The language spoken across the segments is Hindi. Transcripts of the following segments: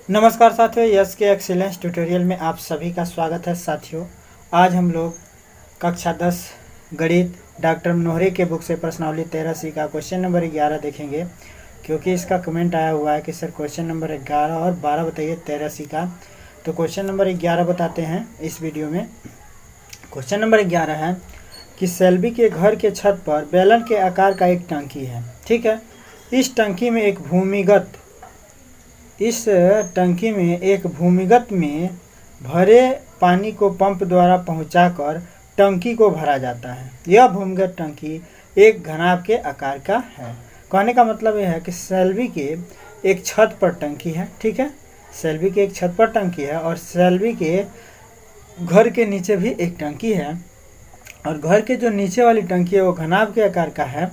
नमस्कार साथियों, यस के एक्सीलेंस ट्यूटोरियल में आप सभी का स्वागत है। साथियों, आज हम लोग कक्षा 10 गणित डॉक्टर मनोहरी के बुक से प्रश्नावली 13C का क्वेश्चन नंबर 11 देखेंगे, क्योंकि इसका कमेंट आया हुआ है कि सर क्वेश्चन नंबर 11 और 12 बताइए 13C का। तो क्वेश्चन नंबर 11 बताते हैं इस वीडियो में। क्वेश्चन नंबर 11 है कि सेल्वी के घर के छत पर बेलन के आकार का एक टंकी है। ठीक है, इस टंकी में एक भूमिगत में भरे पानी को पंप द्वारा पहुंचाकर टंकी को भरा जाता है। यह भूमिगत टंकी एक घनाभ के आकार का है। कहने का मतलब यह है कि सेल्वी के एक छत पर टंकी है। ठीक है, सेल्वी के एक छत पर टंकी है और सेल्वी के घर के नीचे भी एक टंकी है, और घर के जो नीचे वाली टंकी है वो घनाभ के आकार का है,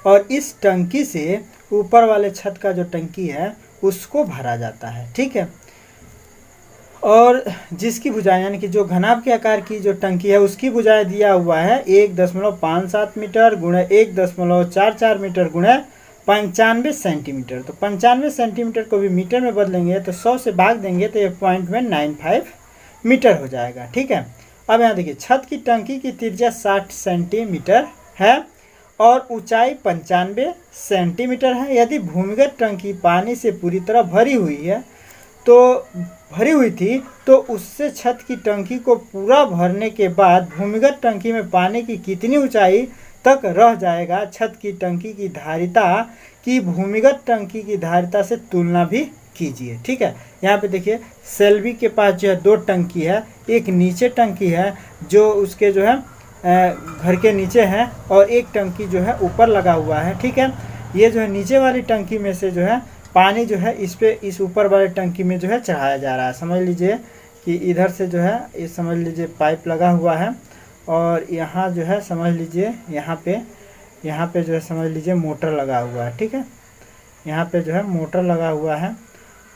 और इस टंकी से ऊपर वाले छत का जो टंकी है उसको भरा जाता है। ठीक है, और जिसकी भुजाएं यानी कि जो घनाभ के आकार की जो टंकी है उसकी भुजाएं दिया हुआ है 1.57 मीटर गुणे 1.44 मीटर गुणे 95 सेंटीमीटर। तो 95 सेंटीमीटर को भी मीटर में बदलेंगे तो 100 से भाग देंगे तो ये 0.95 मीटर हो जाएगा। ठीक है, अब यहाँ देखिए, छत की टंकी की त्रिज्या 60 सेंटीमीटर है और ऊंचाई 95 सेंटीमीटर है। यदि भूमिगत टंकी पानी से पूरी तरह भरी हुई थी तो उससे छत की टंकी को पूरा भरने के बाद भूमिगत टंकी में पानी की कितनी ऊंचाई तक रह जाएगा। छत की टंकी की धारिता की भूमिगत टंकी की धारिता से तुलना भी कीजिए। ठीक है, यहाँ पे देखिए, सेल्वी के पास जो है दो टंकी है। एक नीचे टंकी है जो उसके जो है घर के नीचे है, और एक टंकी जो है ऊपर लगा हुआ है। ठीक है, ये जो है नीचे वाली टंकी में से जो है पानी जो है इस ऊपर वाले टंकी में जो है चढ़ाया जा रहा है। समझ लीजिए कि इधर से जो है ये समझ लीजिए पाइप लगा हुआ है, और यहाँ जो है समझ लीजिए यहाँ पे जो है समझ लीजिए मोटर लगा हुआ है। ठीक है, यहाँ पे जो है मोटर लगा हुआ है,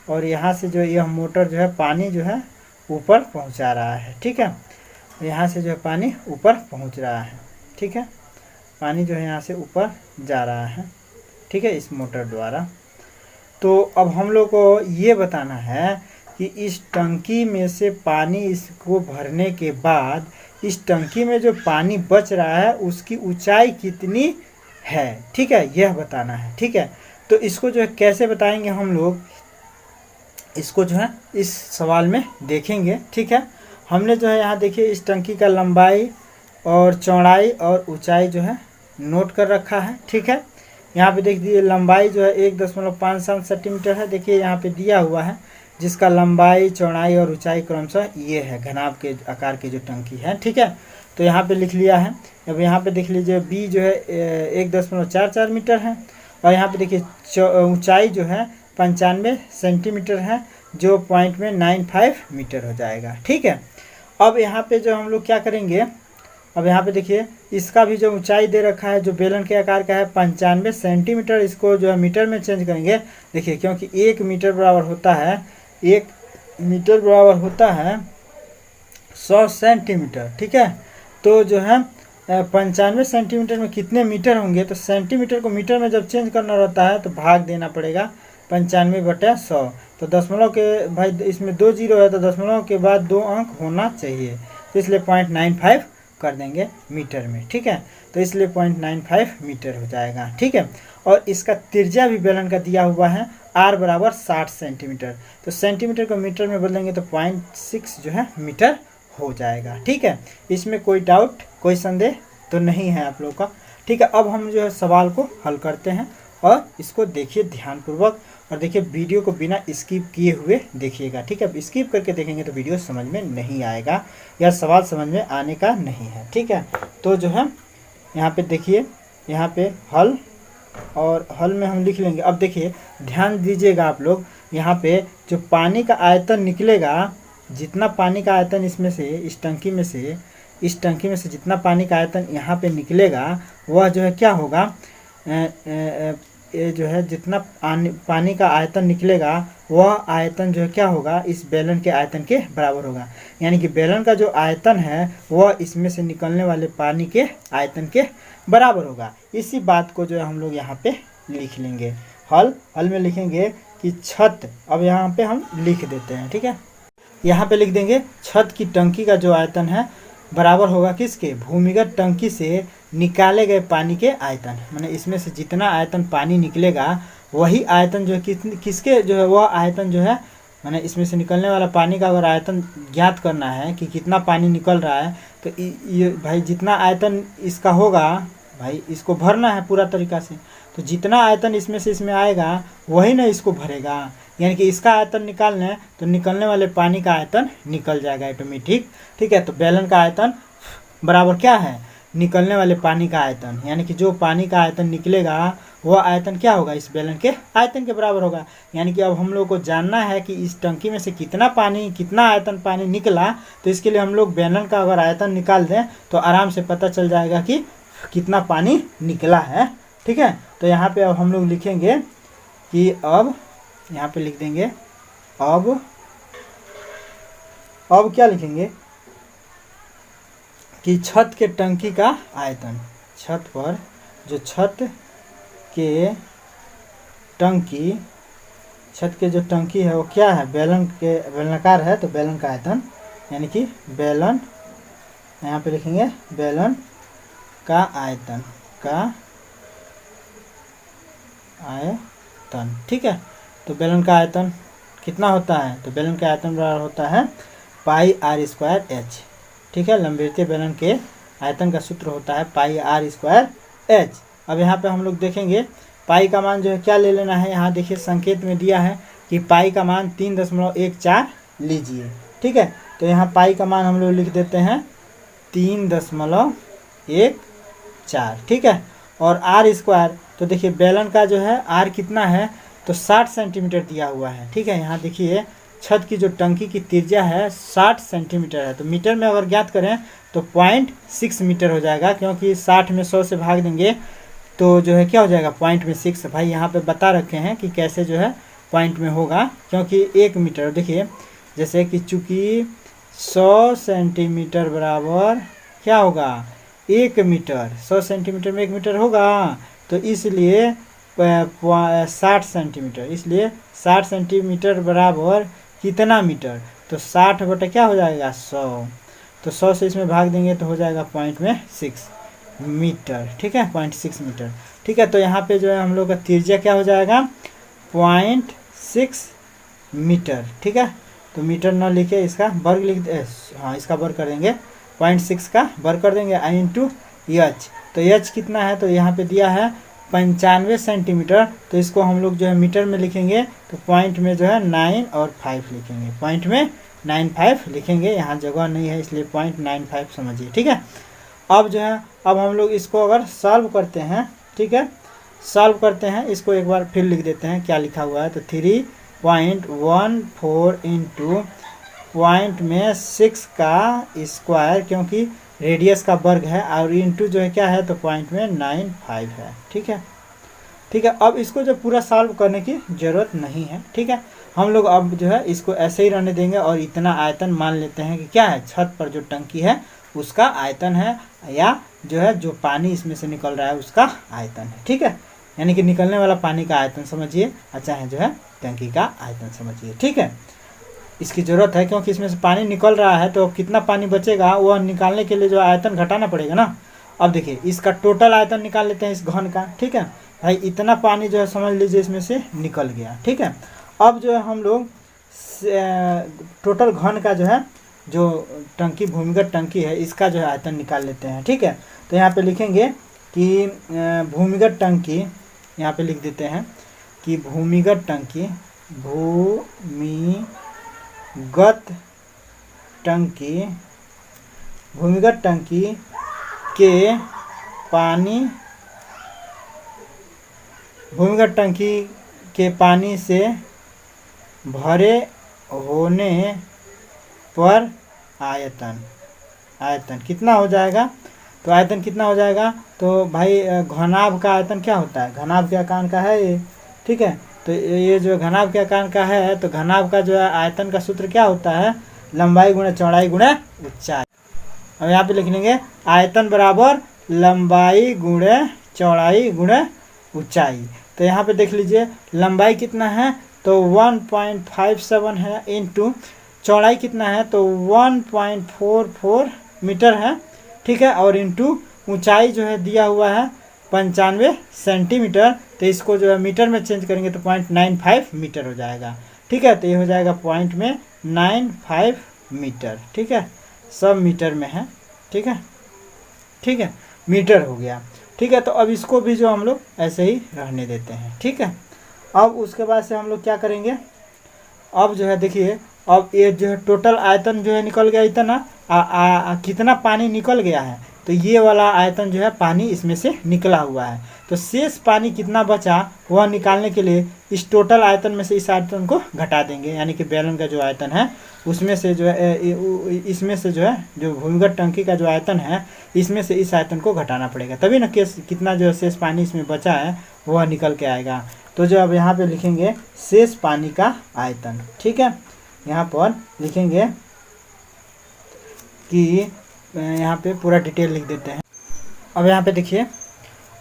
और यहाँ से जो यह मोटर जो है पानी जो है ऊपर पहुँचा रहा है। ठीक है, यहाँ से जो है पानी ऊपर पहुँच रहा है। ठीक है, पानी जो है यहाँ से ऊपर जा रहा है। ठीक है, इस मोटर द्वारा। तो अब हम लोग को ये बताना है कि इस टंकी में से पानी इसको भरने के बाद इस टंकी में जो पानी बच रहा है उसकी ऊंचाई कितनी है। ठीक है, यह बताना है। ठीक है, तो इसको जो है कैसे बताएंगे हम लोग, इसको जो है इस सवाल में देखेंगे। ठीक है, हमने जो है यहाँ देखिए इस टंकी का लंबाई और चौड़ाई और ऊंचाई जो है नोट कर रखा है। ठीक है, यहाँ पे देख दीजिए लंबाई जो है 1.57 सेंटीमीटर है। देखिए यहाँ पे दिया हुआ है, जिसका लंबाई चौड़ाई और ऊंचाई क्रमशः ये है घनाभ के आकार की जो टंकी है। ठीक है, तो यहाँ पे लिख लिया है। अब यहाँ पे देख लीजिए बी जो है 1.44 मीटर है, और यहाँ पे देखिए ऊंचाई जो है 95 सेंटीमीटर है, जो 0.95 मीटर हो जाएगा। ठीक है, अब यहाँ पे जो हम लोग क्या करेंगे, अब यहाँ पे देखिए इसका भी जो ऊंचाई दे रखा है जो बेलन के आकार का है 95 सेंटीमीटर, इसको जो है मीटर में चेंज करेंगे। देखिए, क्योंकि 1 मीटर बराबर होता है 100 सेंटीमीटर। ठीक है, तो जो है 95 सेंटीमीटर में कितने मीटर होंगे, तो सेंटीमीटर को मीटर में जब चेंज करना रहता है तो भाग देना पड़ेगा 95/100। तो दशमलव के भाई इसमें 2 जीरो है तो दशमलव के बाद 2 अंक होना चाहिए, तो इसलिए 0.95 कर देंगे मीटर में। ठीक है, तो इसलिए 0.95 मीटर हो जाएगा। ठीक है, और इसका त्रिज्या भी बेलन का दिया हुआ है r बराबर 60 सेंटीमीटर। तो सेंटीमीटर को मीटर में बदलेंगे तो 0.6 जो है मीटर हो जाएगा। ठीक है, इसमें कोई डाउट कोई संदेह तो नहीं है आप लोग का। ठीक है, अब हम जो है सवाल को हल करते हैं, और इसको देखिए ध्यानपूर्वक, और देखिए वीडियो को बिना स्किप किए हुए देखिएगा। ठीक है, स्किप करके देखेंगे तो वीडियो समझ में नहीं आएगा या सवाल समझ में आने का नहीं है। ठीक है, तो जो है यहाँ पे देखिए, यहाँ पे हल, और हल में हम लिख लेंगे। अब देखिए ध्यान दीजिएगा आप लोग, यहाँ पे जो पानी का आयतन निकलेगा, जितना पानी का आयतन इसमें से इस टंकी में से जितना पानी का आयतन यहाँ पे निकलेगा वह जो है क्या होगा, ये जो है जितना पानी का आयतन निकलेगा वह आयतन जो है क्या होगा, इस बेलन के आयतन के बराबर होगा। यानी कि बेलन का जो आयतन है वह इसमें से निकलने वाले पानी के आयतन के बराबर होगा। इसी बात को जो है हम लोग यहाँ पे लिख लेंगे। हल में लिखेंगे कि कि छत, अब यहाँ पे हम लिख देते हैं, ठीक है। यहाँ पे लिख देंगे छत की टंकी का जो आयतन है बराबर होगा किसके, भूमिगत टंकी से निकाले गए पानी के आयतन। माने इसमें से जितना आयतन पानी निकलेगा वही आयतन जो है किसके जो है वह आयतन जो है, माने इसमें से निकलने वाला पानी का अगर आयतन ज्ञात करना है कि कितना पानी निकल रहा है, तो ये भाई जितना आयतन इसका होगा भाई इसको भरना है पूरा तरीका से। तो जितना आयतन इसमें से इसमें आएगा वही ना इसको भरेगा, यानी कि इसका आयतन निकालना है तो निकलने वाले पानी का आयतन निकल जाएगा ऑटोमेटिक, ठीक है। तो बेलन का आयतन बराबर क्या है, निकलने वाले पानी का आयतन, यानी कि जो पानी का आयतन निकलेगा वह आयतन क्या होगा, इस बेलन के आयतन के बराबर होगा। यानी कि अब हम लोग को जानना है कि इस टंकी में से कितना आयतन पानी निकला, तो इसके लिए हम लोग बेलन का अगर आयतन निकाल दें तो आराम से पता चल जाएगा कि कितना पानी निकला है, ठीक है। तो यहाँ पे अब हम लोग लिखेंगे कि अब यहाँ पे लिख देंगे अब क्या लिखेंगे कि छत के टंकी का आयतन, छत पर जो छत के जो टंकी है वो क्या है, बेलनाकार है, तो बेलन का आयतन, यानी कि बेलन, यहाँ पे लिखेंगे बेलन का आयतन ठीक है। तो बेलन का आयतन कितना होता है, तो बेलन का आयतन बराबर होता है पाई आर स्क्वायर एच, ठीक है। लंबवृत्तीय बेलन के आयतन का सूत्र होता है पाई आर स्क्वायर एच। अब यहाँ पे हम लोग देखेंगे पाई का मान जो है क्या ले लेना है, यहाँ देखिए संकेत में दिया है कि पाई का मान 3.14 लीजिए, ठीक है। तो यहाँ पाई का मान हम लोग लिख देते हैं 3.14, ठीक है। और आर स्क्वायर, तो देखिए बेलन का जो है आर कितना है, तो 60 सेंटीमीटर दिया हुआ है, ठीक है। यहाँ देखिए छत की जो टंकी की त्रिज्या है 60 सेंटीमीटर है, तो मीटर में अगर ज्ञात करें तो 0.6 मीटर हो जाएगा, क्योंकि 60 में 100 से भाग देंगे तो जो है क्या हो जाएगा 0.6। भाई यहाँ पे बता रखे हैं कि कैसे जो है पॉइंट में होगा, क्योंकि 1 मीटर देखिए जैसे कि चूँकि 100 सेंटीमीटर बराबर क्या होगा 1 मीटर, 100 सेंटीमीटर में 1 मीटर होगा, तो इसलिए 60 सेंटीमीटर, इसलिए 60 सेंटीमीटर बराबर कितना मीटर, तो 60 बटा क्या हो जाएगा 100, तो 100 से इसमें भाग देंगे तो हो जाएगा 0.6 मीटर, ठीक है, 0.6 मीटर, ठीक है। तो यहाँ पे जो है हम लोग का त्रिज्या क्या हो जाएगा 0.6 मीटर, ठीक है। तो मीटर न लिखे इसका वर्ग लिख हाँ इसका वर्ग कर देंगे, 0.6 का वर्ग कर देंगे आई इंटू एच। तो एच कितना है, तो यहाँ पे दिया है 95 सेंटीमीटर, तो इसको हम लोग जो है मीटर में लिखेंगे तो पॉइंट में जो है 9 और 5 लिखेंगे, पॉइंट में 9.5 लिखेंगे, यहाँ जगह नहीं है इसलिए 0.95 समझिए, ठीक है। अब जो है अब हम लोग इसको अगर सॉल्व करते हैं, ठीक है, सॉल्व करते हैं इसको एक बार फिर लिख देते हैं क्या लिखा हुआ है, तो 3.14 इंटू पॉइंट में 6 का स्क्वायर, क्योंकि रेडियस का वर्ग है, और इंटू जो है क्या है तो पॉइंट में 95 है, ठीक है, ठीक है। अब इसको जो पूरा सॉल्व करने की ज़रूरत नहीं है, ठीक है। हम लोग अब जो है इसको ऐसे ही रहने देंगे और इतना आयतन मान लेते हैं कि क्या है छत पर जो टंकी है उसका आयतन है, या जो है जो पानी इसमें से निकल रहा है उसका आयतन है, ठीक है। यानी कि निकलने वाला पानी का आयतन समझिए, अच्छा है जो है टंकी का आयतन समझिए, ठीक है। इसकी ज़रूरत है क्योंकि इसमें से पानी निकल रहा है, तो कितना पानी बचेगा वह निकालने के लिए जो आयतन घटाना पड़ेगा ना। अब देखिए इसका टोटल आयतन निकाल लेते हैं इस घन का, ठीक है भाई, इतना पानी जो है समझ लीजिए इसमें से निकल गया, ठीक है। अब जो है हम लोग टोटल घन का जो है जो टंकी भूमिगत टंकी है इसका जो है आयतन निकाल लेते हैं, ठीक है। तो यहाँ पे लिखेंगे कि भूमिगत टंकी, यहाँ पे लिख देते हैं कि भूमिगत टंकी के पानी से भरे होने पर आयतन कितना हो जाएगा, तो आयतन कितना हो जाएगा, तो भाई घनाभ का आयतन क्या होता है, घनाभ के आकार का है ये, ठीक है। तो ये जो घनाभ के आकार का है, तो घनाभ का जो है आयतन का सूत्र क्या होता है, लंबाई गुणा चौड़ाई गुणा ऊंचाई। अब यहाँ पे लिख लेंगे आयतन बराबर लंबाई गुणा चौड़ाई गुणा ऊंचाई। तो यहाँ पे देख लीजिए लंबाई कितना है तो 1.57 है, इंटू चौड़ाई कितना है तो 1.44 मीटर है, ठीक है, और इंटू ऊंचाई जो है दिया हुआ है 95 सेंटीमीटर, तो इसको जो है मीटर में चेंज करेंगे तो 0.95 मीटर हो जाएगा, ठीक है। तो ये हो जाएगा पॉइंट में 95 मीटर, ठीक है, सब मीटर में है, ठीक है, ठीक है, मीटर हो गया, ठीक है। तो अब इसको भी जो हम लोग ऐसे ही रहने देते हैं, ठीक है। अब उसके बाद से हम लोग क्या करेंगे, अब जो है देखिए, अब ये जो है टोटल आयतन जो है निकल गया इतना, कितना पानी निकल गया है, तो ये वाला आयतन जो है पानी इसमें से निकला हुआ है, तो शेष पानी कितना बचा वह निकालने के लिए इस टोटल आयतन में से इस आयतन को घटा देंगे, यानी कि बैलन का जो आयतन है उसमें से जो है इसमें से जो है जो भूमिगत टंकी का जो आयतन है इसमें से इस आयतन को घटाना पड़ेगा, तभी ना केस कितना जो शेष पानी इसमें बचा है वह निकल के आएगा। तो जो अब यहाँ पे लिखेंगे शेष पानी का आयतन, ठीक है, यहाँ पर लिखेंगे कि यहाँ पे पूरा डिटेल लिख देते हैं। अब यहाँ पे देखिए,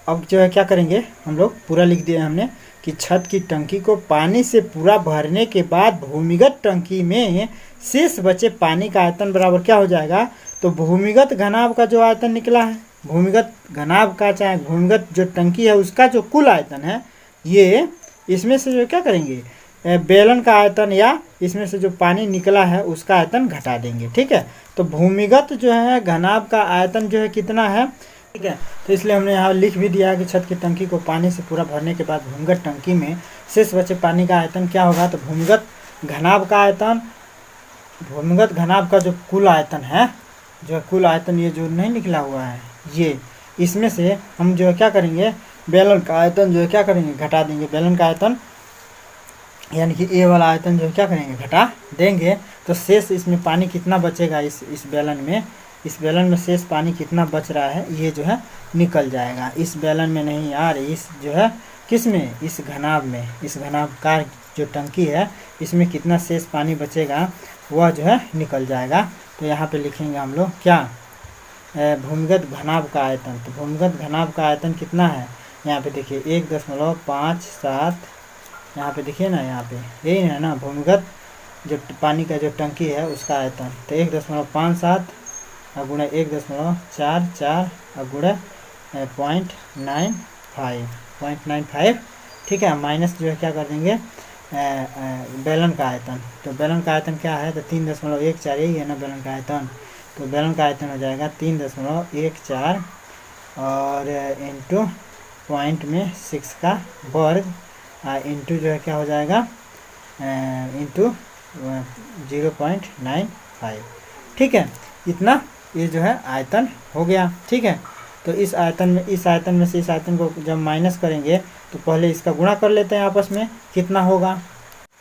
अब जो है क्या करेंगे हम लोग, पूरा लिख दिया हमने कि छत की टंकी को पानी से पूरा भरने के बाद भूमिगत टंकी में शेष बचे पानी का आयतन बराबर क्या हो जाएगा, तो भूमिगत घनाभ का जो आयतन निकला है, भूमिगत घनाभ का चाहे भूमिगत जो टंकी है उसका जो कुल आयतन है, ये इसमें से जो क्या करेंगे बेलन का आयतन या इसमें से जो पानी निकला है उसका आयतन घटा देंगे, ठीक है। तो भूमिगत जो है घनाभ का आयतन जो है कितना है, ठीक है, तो इसलिए हमने यहाँ लिख भी दिया है कि छत की टंकी को पानी से पूरा भरने के बाद भूमिगत टंकी में शेष बचे पानी का आयतन क्या होगा, तो भूमिगत घनाभ का आयतन, भूमिगत घनाभ का जो कुल आयतन है, जो कुल आयतन ये जो नहीं निकला हुआ है ये, इसमें से हम जो है क्या करेंगे बेलन का आयतन जो है क्या करेंगे घटा देंगे, बेलन का आयतन यानी कि ए वाला आयतन जो है क्या करेंगे घटा देंगे, तो शेष इसमें पानी कितना बचेगा इस बेलन में, इस बेलन में शेष पानी कितना बच रहा है ये जो है निकल जाएगा, इस बेलन में नहीं यार, इस जो है किस में, इस घनाभ में, इस घनाभकार जो टंकी है इसमें कितना शेष पानी बचेगा वह जो है निकल जाएगा। तो यहाँ पे लिखेंगे हम लोग क्या, भूमिगत घनाभ का आयतन, तो भूमिगत घनाभ का आयतन कितना है, यहाँ पे देखिए 1.57, यहाँ पे देखिए ना, यहाँ पे यही है ना भूमिगत जो पानी का जो टंकी है उसका आयतन, तो 1.57 और गुणा 1.44 और गुणा 0.95, ठीक है, माइनस जो है क्या कर देंगे बेलन का आयतन, तो बेलन का आयतन क्या है, तो 3.14, यही है ना बेलन का आयतन, तो बेलन का आयतन हो जाएगा 3.14 और इंटू पॉइंट में 6 का वर्ग, इंटू जो है क्या हो जाएगा इंटू 0.95, ठीक है, इतना ये जो है आयतन हो गया, ठीक है। तो इस आयतन में से इस आयतन को जब माइनस करेंगे तो पहले इसका गुणा कर लेते हैं आपस में कितना होगा,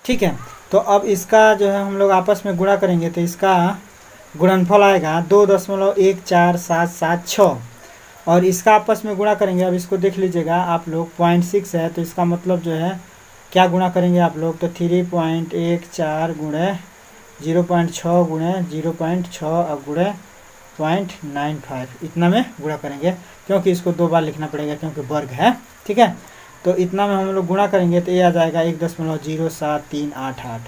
ठीक है। तो अब इसका जो है हम लोग आपस में गुणा करेंगे तो इसका गुणनफल आएगा 2.14776 और इसका आपस में गुणा करेंगे, अब इसको देख लीजिएगा आप लोग 0.6 है, तो इसका मतलब जो है क्या गुणा करेंगे आप लोग, तो 3.14 गुणे 0.6 गुणे 0.6 और गुणे 0.95, इतना में गुणा करेंगे, क्योंकि इसको 2 बार लिखना पड़ेगा क्योंकि वर्ग है, ठीक है। तो इतना में हम लोग गुणा करेंगे तो ये आ जाएगा 1.07388।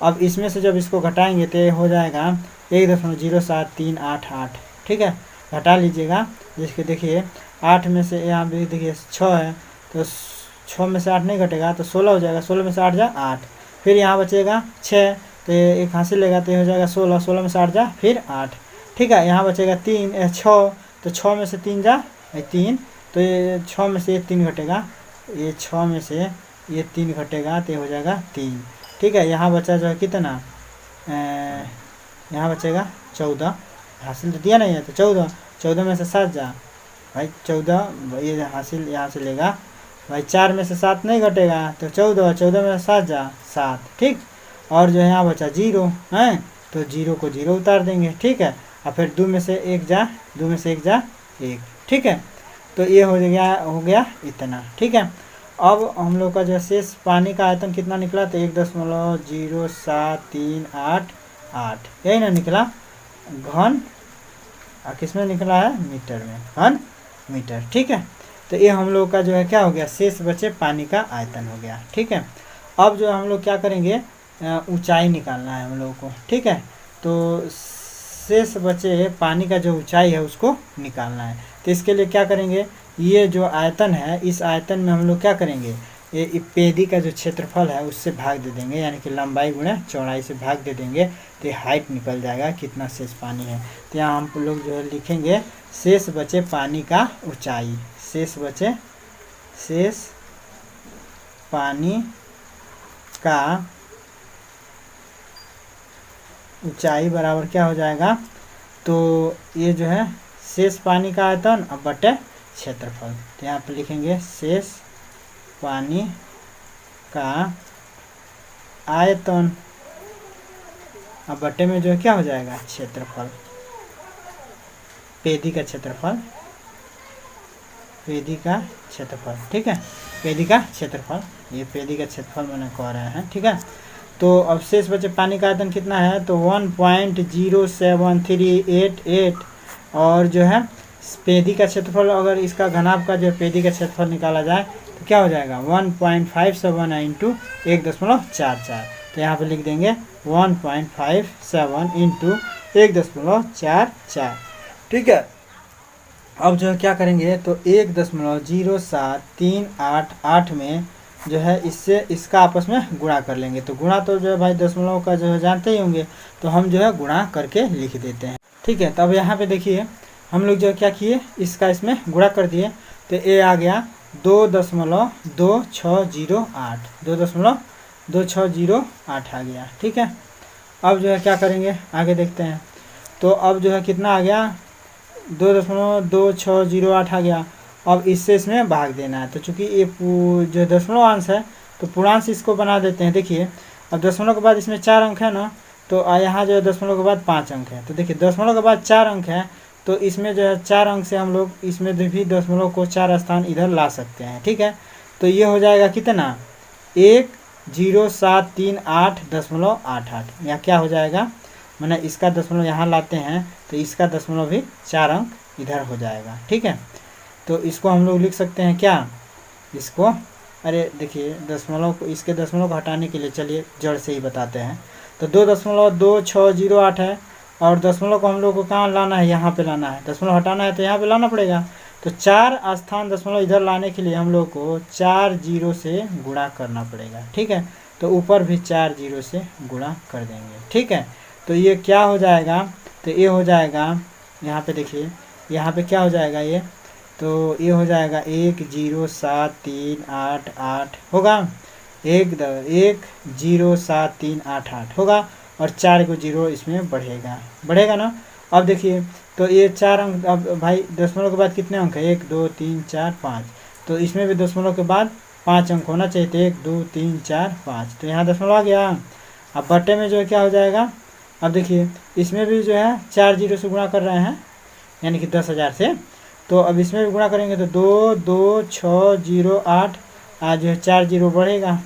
अब इसमें से जब इसको घटाएंगे तो ये हो जाएगा 1.07388, ठीक है, घटा लीजिएगा, जिसके देखिए 8 में से यहाँ भी देखिए 6 है, तो 6 में से 8 नहीं घटेगा तो 16 हो जाएगा, 16 में से 8 जा 8, फिर यहाँ बचेगा 6, तो एक हासिल लेगा तो ये हो जाएगा 16, 16 में से 8 जा फिर 8, ठीक है, यहाँ बचेगा 6, तो 6 में से 3 जा 3, तो ये 6 में से ये 3 घटेगा, ये 6 में से ये 3 घटेगा तो ये हो जाएगा 3, ठीक है। यहाँ बचा जो है कितना, यहाँ बचेगा 14, हासिल तो दिया नहीं है तो 14 में से 7 जा भाई 14, ये हासिल यहाँ से लेगा भाई, 4 में से 7 नहीं घटेगा तो 14 में से 7 जा 7, ठीक, और जो है यहाँ बचा 0 है तो 0 को 0 उतार देंगे, ठीक है, और फिर 2 में से 1 जा 1, ठीक है। तो ये हो गया इतना, ठीक है। अब हम लोग का जो शेष पानी का आयतन कितना निकला, तो 1.07388, यही ना निकला घन, किस में निकला है मीटर में, घन मीटर, ठीक है। तो ये हम लोग का जो है क्या हो गया, शेष बचे पानी का आयतन हो गया, ठीक है। अब जो हम लोग क्या करेंगे, ऊंचाई निकालना है हम लोगों को, ठीक है। तो शेष बचे पानी का जो ऊंचाई है उसको निकालना है। तो इसके लिए क्या करेंगे, ये जो आयतन है इस आयतन में हम लोग क्या करेंगे, ये पेदी का जो क्षेत्रफल है उससे भाग दे देंगे, यानी कि लंबाई गुणा चौड़ाई से भाग दे देंगे, तो हाइट निकल जाएगा कितना शेष पानी है। तो यहाँ हम लोग जो है लिखेंगे शेष बचे पानी का ऊंचाई, शेष पानी का ऊंचाई बराबर क्या हो जाएगा, तो ये जो है शेष पानी का आयतन अब बटे क्षेत्रफल। तो यहाँ पे लिखेंगे शेष पानी का आयतन अब बटे में जो है क्या हो जाएगा, क्षेत्रफल, पेदी का क्षेत्रफल, ठीक है, पेदी का क्षेत्रफल, ये पेदी का क्षेत्रफल मैंने कह रहे हैं, ठीक है। तो अब शेष बचे पानी का आयतन कितना है, तो 1.0738 और जो है पेदी का क्षेत्रफल, अगर इसका घनाभ का जो पेदी का क्षेत्रफल निकाला जाए तो क्या हो जाएगा 1.57 इंटू 1.44। तो यहाँ पे लिख देंगे 1.57 इंटू 1.44, ठीक है। अब जो है क्या करेंगे, तो 1.0738 में जो है इससे इसका आपस में गुणा कर लेंगे। तो गुणा तो जो है भाई दशमलव का जो है जानते ही होंगे, तो हम जो है गुणा करके लिख देते हैं, ठीक है। तो अब यहाँ पे देखिए हम लोग जो है क्या किए, इसका इसमें गुणा कर दिए, तो ये आ गया 2.2608 आ गया, ठीक है। अब जो है क्या करेंगे, आगे देखते हैं। तो अब जो है कितना आ गया, 2.2608 आ गया। अब इससे इसमें भाग देना है, तो चूंकि ये जो दशमलव अंश है तो पूर्णांश इसको बना देते हैं। देखिए अब दशमलव के बाद इसमें 4 अंक है ना, तो यहाँ जो है दशमलव के बाद 5 अंक है, तो देखिए दशमलव के बाद 4 अंक है, तो इसमें जो है 4 अंक से हम लोग इसमें भी दशमलव को 4 स्थान इधर ला सकते हैं, ठीक है। तो ये हो जाएगा कितना, 10738.88, या क्या हो जाएगा, मैंने इसका दशमलव यहाँ लाते हैं तो इसका दशमलव भी 4 अंक इधर हो जाएगा, ठीक है। तो इसको हम लोग लिख सकते हैं क्या, इसको, अरे देखिए दशमलव को, इसके दशमलव को हटाने के लिए चलिए जड़ से ही बताते हैं। तो 2.2608 है और दशमलव को हम लोग को कहाँ लाना है, यहाँ पे लाना है, दशमलव हटाना है तो यहाँ पे लाना पड़ेगा। तो 4 स्थान दशमलव इधर लाने के लिए हम लोग को 4 जीरो से गुणा करना पड़ेगा, ठीक है। तो ऊपर भी 4 जीरो से गुणा कर देंगे, ठीक है। तो ये क्या हो जाएगा, तो ये हो जाएगा, यहाँ पे देखिए यहाँ पे क्या हो जाएगा, ये तो ये हो जाएगा 10738 होगा, 10738 होगा, और 4 को जीरो इसमें बढ़ेगा ना। अब देखिए तो ये 4 अंक, अब भाई दशमलव के बाद कितने अंक है, 1 2 3 4 5, तो इसमें भी दशमलव के बाद 5 अंक होना चाहिए, तो 1 2 3 4 5, तो यहाँ दशमलव आ गया। अब बट्टे में जो है क्या हो जाएगा, अब देखिए इसमें भी जो है 4 जीरो से गुणा कर रहे हैं, यानी कि 10,000 से, तो अब इसमें भी गुणा करेंगे तो 22608, आज जो है 4 जीरो बढ़ेगा,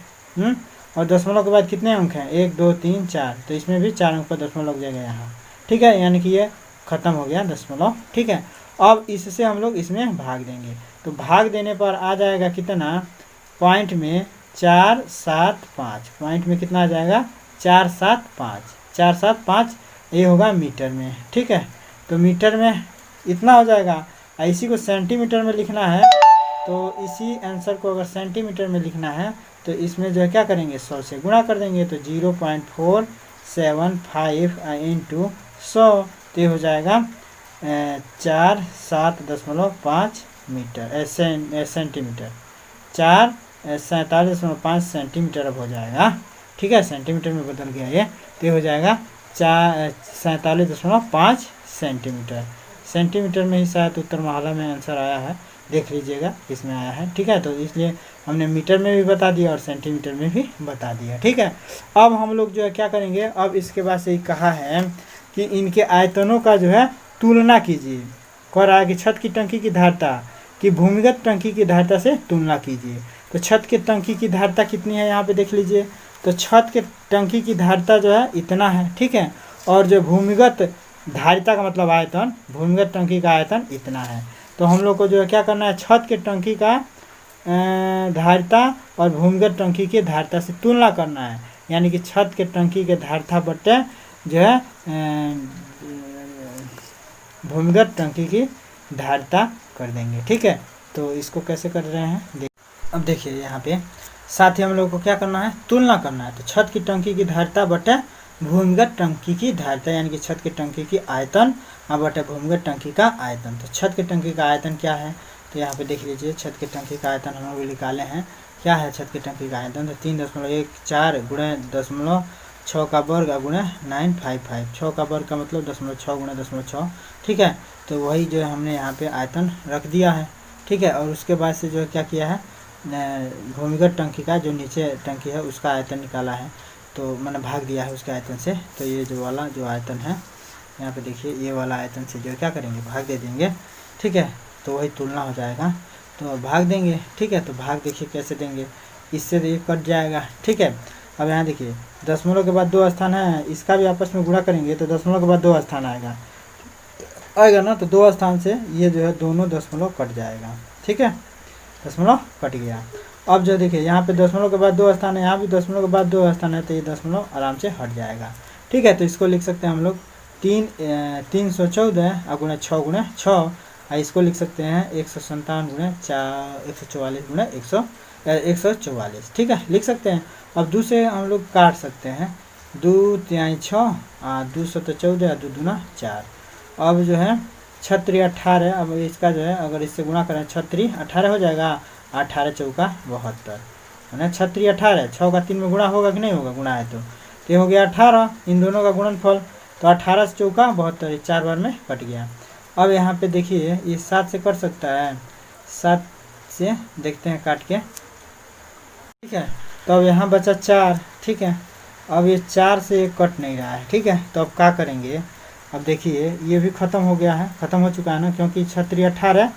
और दशमलव के बाद कितने अंक हैं, 1 2 3 4, तो इसमें भी 4 अंक पर दशमलव लग जाएगा यहाँ, ठीक है, यानी कि ये खत्म हो गया दशमलव, ठीक है। अब इससे हम लोग इसमें भाग देंगे, तो भाग देने पर आ जाएगा कितना, पॉइंट में 475, पॉइंट में कितना आ जाएगा 475, ये होगा मीटर में, ठीक है। तो मीटर में इतना हो जाएगा। इसी को सेंटीमीटर में लिखना है, तो इसी आंसर को अगर सेंटीमीटर में लिखना है तो इसमें जो है क्या करेंगे, 100 से गुणा कर देंगे, तो 0.475 इंटू 100, तो ये हो जाएगा 47.5 मीटर, सेंटीमीटर, 47.5 सेंटीमीटर अब हो जाएगा, ठीक है, सेंटीमीटर में बदल गया ये, तो ये हो जाएगा 47.5 सेंटीमीटर। सेंटीमीटर में ही शायद उत्तर माला में आंसर आया है, देख लीजिएगा इसमें आया है, ठीक है। तो इसलिए हमने मीटर में भी बता दिया और सेंटीमीटर में भी बता दिया, ठीक है। अब हम लोग जो है क्या करेंगे, अब इसके बाद से ही कहा है कि इनके आयतनों का जो है तुलना कीजिए, कह रहा है कि छत की टंकी की धारिता की भूमिगत टंकी की धारिता से तुलना कीजिए। तो छत की टंकी की धारिता कितनी है, यहाँ पे देख लीजिए, तो छत के टंकी की धारिता जो है इतना है, ठीक है, और जो भूमिगत धारिता का मतलब आयतन, भूमिगत टंकी का आयतन इतना है। तो हम लोग को जो है क्या करना है, छत के टंकी का धारिता और भूमिगत टंकी की धारिता से तुलना करना है, यानी कि छत के टंकी के धारिता बटे जो है भूमिगत टंकी की धारिता कर देंगे। ठीक है, तो इसको कैसे कर रहे हैं अब देखिए यहाँ पे साथ ही हम लोग को क्या करना है, तुलना करना है। तो छत की टंकी की धारिता बटे भूमिगत टंकी की धारिता, यानी कि छत की टंकी की आयतन बटे भूमिगत टंकी का आयतन। तो छत की टंकी का आयतन क्या है, तो यहाँ पे देख लीजिए छत की टंकी का आयतन हम लोग निकाले हैं। क्या है छत की टंकी का आयतन, तो 3.14 गुणे 0.6 का वर्ग गुणे 955। 6 का वर्ग का मतलब 0.6 गुणे 0.6। ठीक है, तो वही जो है हमने यहाँ पे आयतन रख दिया है। ठीक है, और उसके बाद से जो है क्या किया है, भूमिगत टंकी का जो नीचे टंकी है उसका आयतन निकाला है, तो मैंने भाग दिया है उसके आयतन से। तो ये जो वाला जो आयतन है यहाँ पे देखिए, ये वाला आयतन से जो है क्या करेंगे, भाग दे देंगे। ठीक है, तो वही तुलना हो जाएगा, तो भाग देंगे। ठीक है, तो भाग देखिए कैसे देंगे, इससे ये कट जाएगा। ठीक है, अब यहाँ देखिए दशमलव के बाद 2 स्थान है, इसका भी आपस में गुणा करेंगे तो दशमलव के बाद 2 स्थान आएगा ना, तो 2 स्थान से ये जो है दोनों दशमलव कट जाएगा। ठीक है, दशमलव कट गया। अब जो देखिए यहाँ पे दशमलव के बाद 2 स्थान है, यहाँ भी दशमलव के बाद 2 स्थान है, तो ये दशमलव आराम से हट जाएगा। ठीक है, तो इसको लिख सकते हैं हम लोग 314 गुणे 6 गुणे 6, इसको लिख सकते हैं 157 गुणे 144 गुणे 144। ठीक है, लिख सकते हैं। अब 2 से हम लोग काट सकते हैं, 2 तिहाई 6, 2 सतह 14, 2 दूना 4। अब जो है 6 18, अब इसका जो है अगर इससे गुणा करें 6 18 हो जाएगा, 18 चौका 72, है 6 18। 6 का 3 में गुणा होगा कि नहीं होगा, गुणा है तो ये हो गया 18, इन दोनों का गुणनफल। तो 18 से चौका 72, 4 बार में कट गया। अब यहाँ पे देखिए ये 7 से कट सकता है, 7 से देखते हैं काट के। ठीक है, तो अब यहाँ बचा 4। ठीक है, अब ये 4 से कट नहीं रहा है। ठीक है, तो अब क्या करेंगे, अब देखिए ये भी ख़त्म हो गया है, ख़त्म हो चुका है ना, क्योंकि 6 18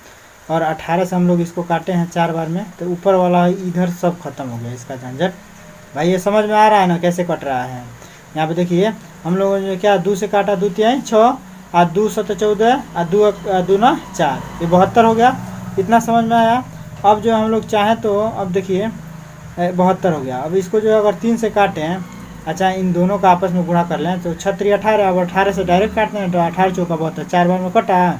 और 18 से हम लोग इसको काटे हैं 4 बार में, तो ऊपर वाला इधर सब खत्म हो गया इसका झंझट। भाई ये समझ में आ रहा है ना कैसे कट रहा है। यहाँ पे देखिए हम लोगों ने क्या 2 से काटा, 2 तिहाई 6, 2 सतह 14, 2 दूना 4, ये 72 हो गया। इतना समझ में आया। अब जो हम लोग चाहें तो अब देखिए 72 हो गया। अब इसको जो है अगर 3 से काटें, अच्छा इन दोनों का आपस में गुणा कर लें तो 6 18, अब 18 से डायरेक्ट काटते हैं तो 18 चौका 72, 4 बार में कटा।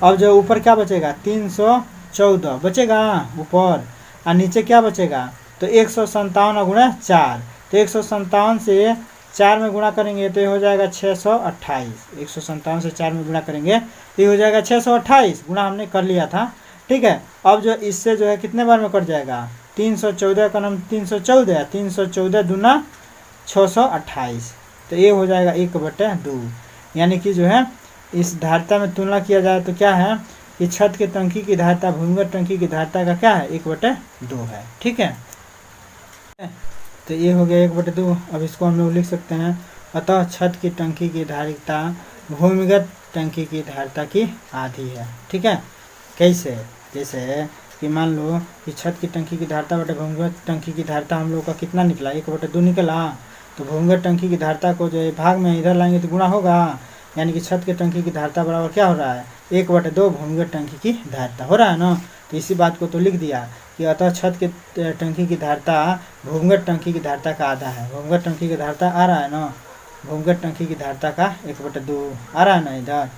अब जो ऊपर क्या बचेगा, 314 बचेगा ऊपर, और नीचे क्या बचेगा, तो 157 गुणा 4। तो 157 से 4 में गुणा करेंगे तो ये हो जाएगा 628। 157 से 4 में गुणा करेंगे तो ये हो जाएगा 628, गुणा हमने कर लिया था। ठीक है, अब जो इससे जो है कितने बार में कट जाएगा, 314 का नाम 314, 314 दूना 628, तो ये हो जाएगा 1/2। यानी कि जो है इस धारिता में तुलना किया जाए तो क्या है कि छत के टंकी की धारिता भूमिगत टंकी की धारिता का क्या है, 1/2 है। ठीक है, तो ये हो गया 1/2। अब इसको हम लोग लिख सकते हैं, अतः छत की टंकी की धारिता भूमिगत टंकी की धारिता की आधी है। ठीक है, कैसे, जैसे कि मान लो कि छत की टंकी की धारिता बटे भूमिगत टंकी की धारिता हम लोग का कितना निकला, 1/2 निकला। तो भूमिगत टंकी की धारिता को जो है भाग में इधर लाएंगे तो गुणा होगा, यानी कि छत की टंकी की धारिता बराबर क्या हो रहा है, 1/2 भूमिगत टंकी की धारिता हो रहा है ना। तो इसी बात को तो लिख दिया कि अतः छत के टंकी की धारिता भूमिगत टंकी की धारिता का आधा है। भूमिगत टंकी की धारिता आ रहा है ना, भूमिगत टंकी की धारिता का 1/2 आ रहा है ना इधर,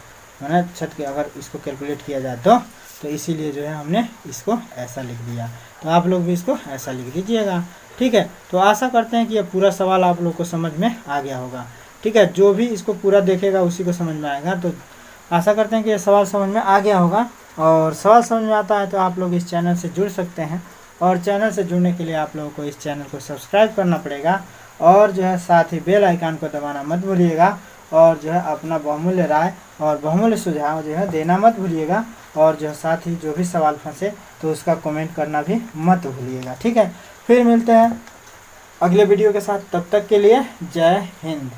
मैंने छत के अगर इसको कैलकुलेट किया जाए तो इसीलिए जो है हमने इसको ऐसा लिख दिया। तो आप लोग भी इसको ऐसा लिख दीजिएगा। ठीक है, तो आशा करते हैं कि यह पूरा सवाल आप लोग को समझ में आ गया होगा। ठीक है, जो भी इसको पूरा देखेगा उसी को समझ में आएगा। तो आशा करते हैं कि यह सवाल समझ में आ गया होगा, और सवाल समझ में आता है तो आप लोग इस चैनल से जुड़ सकते हैं, और चैनल से जुड़ने के लिए आप लोगों को इस चैनल को सब्सक्राइब करना पड़ेगा, और जो है साथ ही बेल आइकन को दबाना मत भूलिएगा, और जो है अपना बहुमूल्य राय और बहुमूल्य सुझाव जो है देना मत भूलिएगा, और जो है साथ ही जो भी सवाल फंसे तो उसका कमेंट करना भी मत भूलिएगा। ठीक है, फिर मिलते हैं अगले वीडियो के साथ, तब तक के लिए जय हिंद।